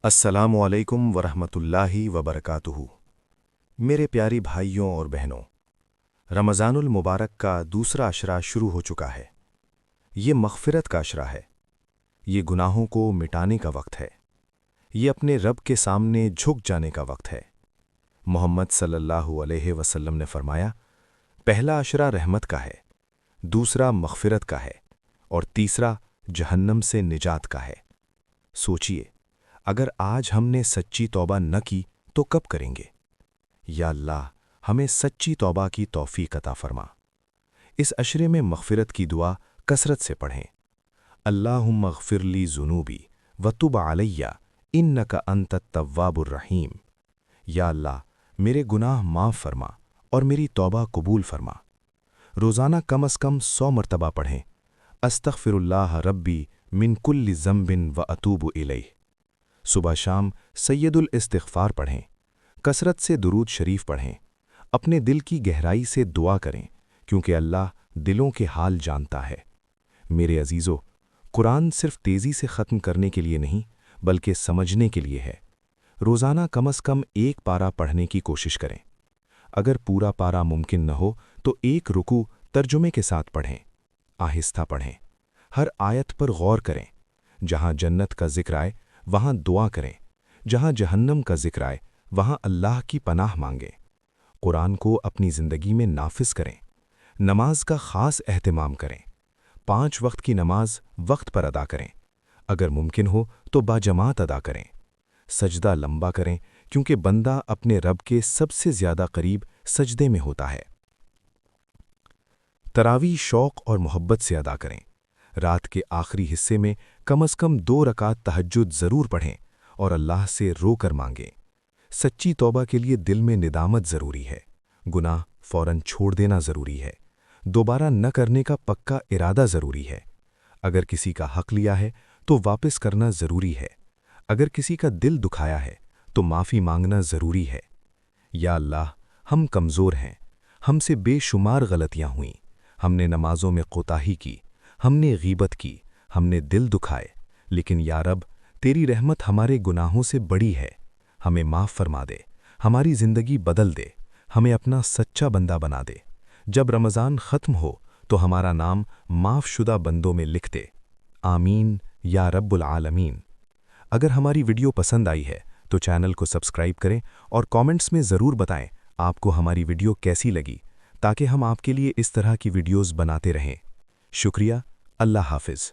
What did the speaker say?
अस्सलामुअलैकुम वरहमतुल्लाहि वबरकातुहू। मेरे प्यारी भाइयों और बहनों, रमज़ानुल मुबारक का दूसरा अशरा शुरू हो चुका है। ये मग़फ़िरत का अशरा है। ये गुनाहों को मिटाने का वक्त है। ये अपने रब के सामने झुक जाने का वक्त है। मोहम्मद सल्लल्लाहु अलैहि वसल्लम ने फरमाया, पहला अशरा रहमत का है, दूसरा मग़फ़िरत का है और तीसरा जहन्नम से निजात का है। सोचिए, अगर आज हमने सच्ची तौबा न की तो कब करेंगे? या अल्लाह, हमें सच्ची तौबा की तौफ़ीक़ अता फ़रमा। इस अशरे में मग़फ़िरत की दुआ कसरत से पढ़ें। अल्लाहुम्मा अग़फ़िर ली ज़ुनूबी वतुब अलैया इन्नका अंतत तव्वाबुर रहीम। या अल्लाह, मेरे गुनाह माफ़ फ़रमा और मेरी तौबा कबूल फ़रमा। रोज़ाना कम अज़ कम 100 मरतबा पढ़ें, अस्तग़फ़िरुल्लाह रब्बी मिन कुल्लि ज़ंबिन व अतूबु इलैह। सुबह शाम सैयदुल इस्तिग़फ़ार पढ़ें, कसरत से दुरूद शरीफ पढ़ें, अपने दिल की गहराई से दुआ करें, क्योंकि अल्लाह दिलों के हाल जानता है। मेरे अजीज़ों, कुरान सिर्फ तेज़ी से ख़त्म करने के लिए नहीं, बल्कि समझने के लिए है। रोज़ाना कम अज़ कम 1 पारा पढ़ने की कोशिश करें। अगर पूरा पारा मुमकिन न हो तो 1 रुकू तर्जुमे के साथ पढ़ें। आहिस्ता पढ़ें, हर आयत पर गौर करें। जहाँ जन्नत का ज़िक्र आए वहाँ दुआ करें, जहाँ जहन्नम का ज़िक्र आए वहाँ अल्लाह की पनाह मांगें। कुरान को अपनी ज़िंदगी में नाफिज करें। नमाज का ख़ास एहतिमाम करें। 5 वक्त की नमाज वक्त पर अदा करें। अगर मुमकिन हो तो बाजमात अदा करें। सजदा लंबा करें, क्योंकि बंदा अपने रब के सबसे ज़्यादा करीब सजदे में होता है। तरावी शौक़ और मोहब्बत से अदा करें। रात के आखिरी हिस्से में कम अज़ कम 2 रकात तहज्जुद ज़रूर पढ़ें और अल्लाह से रोकर मांगें। सच्ची तौबा के लिए दिल में निदामत ज़रूरी है। गुनाह फ़ौरन छोड़ देना ज़रूरी है। दोबारा न करने का पक्का इरादा ज़रूरी है। अगर किसी का हक़ लिया है तो वापस करना ज़रूरी है। अगर किसी का दिल दुखाया है तो माफ़ी मांगना ज़रूरी है। या अल्लाह, हम कमज़ोर हैं, हमसे बेशुमार गलतियाँ हुईं। हमने नमाज़ों में कोताही की, हमने गीबत की, हमने दिल दुखाए, लेकिन या रब, तेरी रहमत हमारे गुनाहों से बड़ी है। हमें माफ़ फरमा दे, हमारी ज़िंदगी बदल दे, हमें अपना सच्चा बंदा बना दे। जब रमज़ान ख़त्म हो तो हमारा नाम माफ़शुदा बंदों में लिख दे। आमीन या रब्बुल आलमीन। अगर हमारी वीडियो पसंद आई है तो चैनल को सब्सक्राइब करें और कमेंट्स में ज़रूर बताएं आपको हमारी वीडियो कैसी लगी, ताकि हम आपके लिए इस तरह की वीडियोज़ बनाते रहें। शुक्रिया। अल्लाह हाफ़िज़।